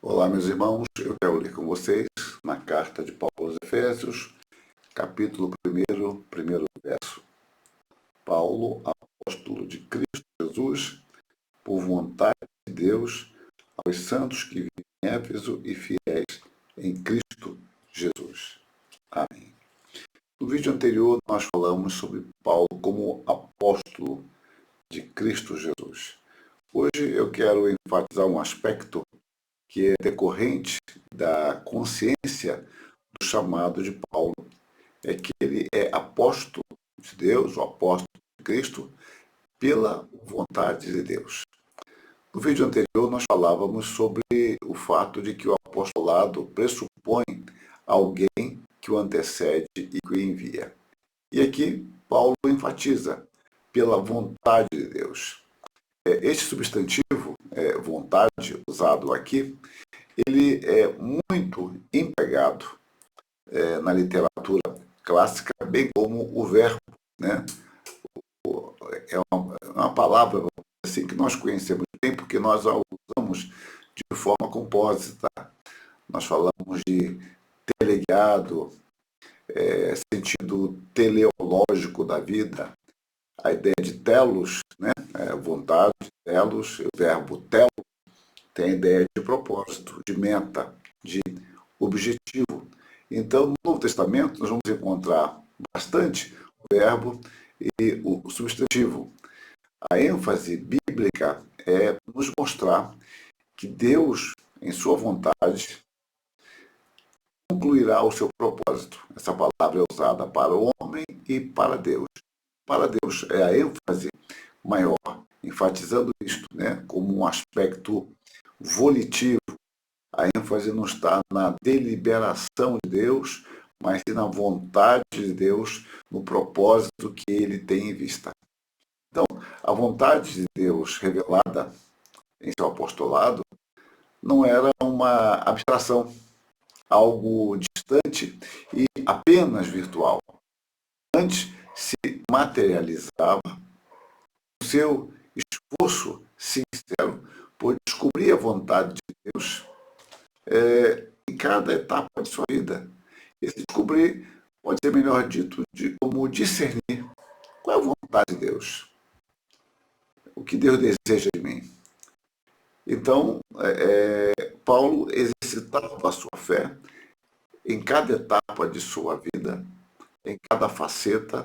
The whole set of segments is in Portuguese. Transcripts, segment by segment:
Olá, meus irmãos, eu quero ler com vocês na carta de Paulo aos Efésios, capítulo 1, primeiro verso. Paulo, apóstolo de Cristo Jesus, por vontade de Deus, aos santos que vivem em Éfeso e fiéis em Cristo Jesus. Amém. No vídeo anterior, nós falamos sobre Paulo como apóstolo de Cristo Jesus. Hoje eu quero enfatizar um aspecto que é decorrente da consciência do chamado de Paulo, é que ele é apóstolo de Deus, o apóstolo de Cristo, pela vontade de Deus. No vídeo anterior nós falávamos sobre o fato de que o apostolado pressupõe alguém que o antecede e que o envia. E aqui Paulo enfatiza pela vontade de Deus. Este substantivo, vontade, usado aqui, ele é muito empregado na literatura clássica, bem como o verbo, né? É uma palavra assim que nós conhecemos bem, porque nós a usamos de forma compósita. Nós falamos de teleguiado, sentido teleológico da vida, a ideia de telos, né? Vontade, telos, o verbo telo tem a ideia de propósito, de meta, de objetivo. Então, no Novo Testamento, nós vamos encontrar bastante o verbo e o substantivo. A ênfase bíblica é nos mostrar que Deus, em sua vontade, concluirá o seu propósito. Essa palavra é usada para o homem e para Deus. Para Deus é a ênfase maior, enfatizando isto, né, como um aspecto volitivo. A ênfase não está na deliberação de Deus, mas sim na vontade de Deus, no propósito que ele tem em vista. Então, a vontade de Deus revelada em seu apostolado não era uma abstração, algo distante e apenas virtual. Antes se materializava o seu esforço sincero por descobrir a vontade de Deus em cada etapa de sua vida. Esse descobrir pode ser melhor dito de como discernir qual é a vontade de Deus, o que Deus deseja de mim. Então, Paulo exercitava a sua fé em cada etapa de sua vida, em cada faceta,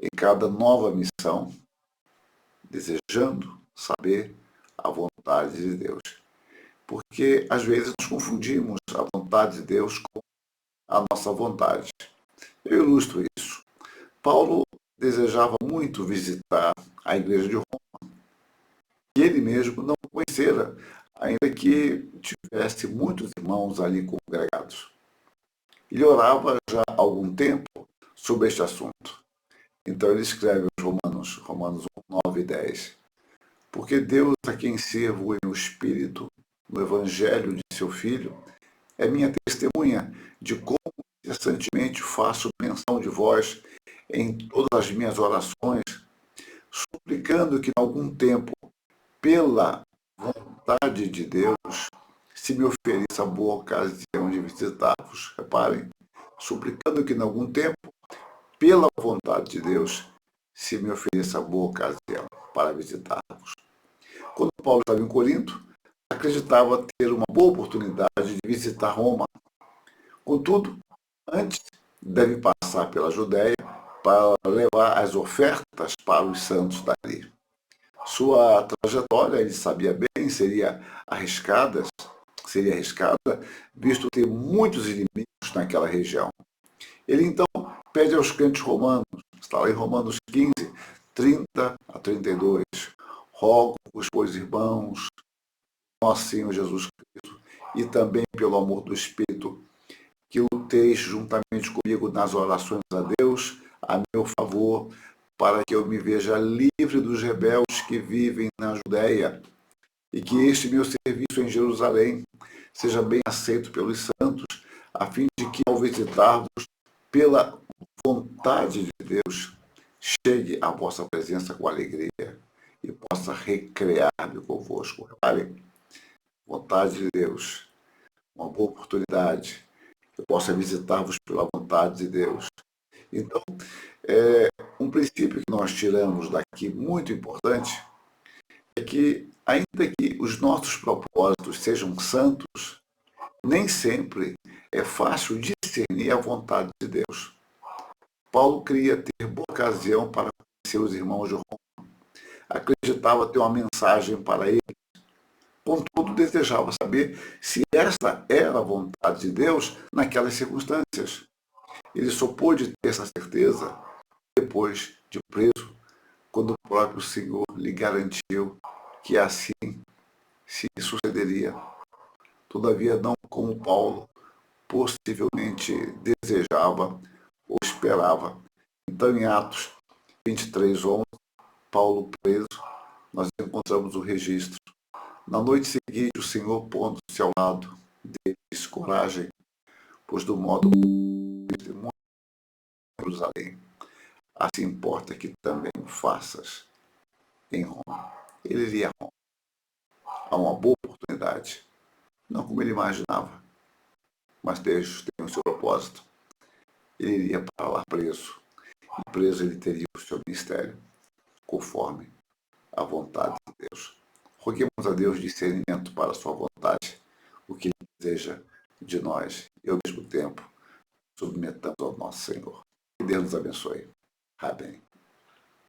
em cada nova missão, desejando saber a vontade de Deus. Porque às vezes nós confundimos a vontade de Deus com a nossa vontade. Eu ilustro isso. Paulo desejava muito visitar a igreja de Roma, e ele mesmo não conhecera, ainda que tivesse muitos irmãos ali congregados. Ele orava já há algum tempo sobre este assunto. Então ele escreve aos Romanos 1, 9 e 10. Porque Deus, a quem sirvo em espírito, no evangelho de seu Filho, é minha testemunha de como incessantemente faço menção de vós em todas as minhas orações, suplicando que, em algum tempo, pela vontade de Deus, se me ofereça a boa ocasião de visitar-vos. Reparem, suplicando que, em algum tempo, pela vontade de Deus, se me ofereça a boa ocasião para visitar-vos. Quando Paulo estava em Corinto, acreditava ter uma boa oportunidade de visitar Roma. Contudo, antes deve passar pela Judéia para levar as ofertas para os santos dali. Sua trajetória, ele sabia bem, seria arriscada, visto ter muitos inimigos naquela região. Ele então pede aos crentes romanos, está lá em Romanos 15, 30 a 32, rogo-vos, pois irmãos, nosso Senhor Jesus Cristo, e também pelo amor do Espírito, que luteis juntamente comigo nas orações a Deus, a meu favor, para que eu me veja livre dos rebeldes que vivem na Judéia, e que este meu serviço em Jerusalém seja bem aceito pelos santos, a fim de que, ao visitar-vos, pela vontade de Deus, chegue à vossa presença com alegria e possa recrear-me convosco. Reparem, vontade de Deus, uma boa oportunidade, que eu possa visitar-vos pela vontade de Deus. Então, um princípio que nós tiramos daqui, muito importante, é que, ainda que os nossos propósitos sejam santos, nem sempre é fácil discernir a vontade de Deus. Paulo queria ter boa ocasião para conhecer os irmãos de Roma. Acreditava ter uma mensagem para eles. Contudo, desejava saber se esta era a vontade de Deus naquelas circunstâncias. Ele só pôde ter essa certeza depois de preso, quando o próprio Senhor lhe garantiu que assim se sucederia. Todavia, não como Paulo possivelmente desejava ou esperava. Então, em Atos 23:11, Paulo preso, nós encontramos o registro. Na noite seguinte, o Senhor, pondo-se ao lado dele, disse: coragem, pois do modo testemunho de Jerusalém, assim importa que também o faças em Roma. Ele iria a Roma. Há uma boa oportunidade, não como ele imaginava, mas Deus tem o seu propósito. Ele iria para lá preso, e preso ele teria o seu ministério, conforme a vontade de Deus. Roguemos a Deus discernimento para a sua vontade, o que ele deseja de nós, e ao mesmo tempo submetamos ao nosso Senhor. Que Deus nos abençoe. Amém.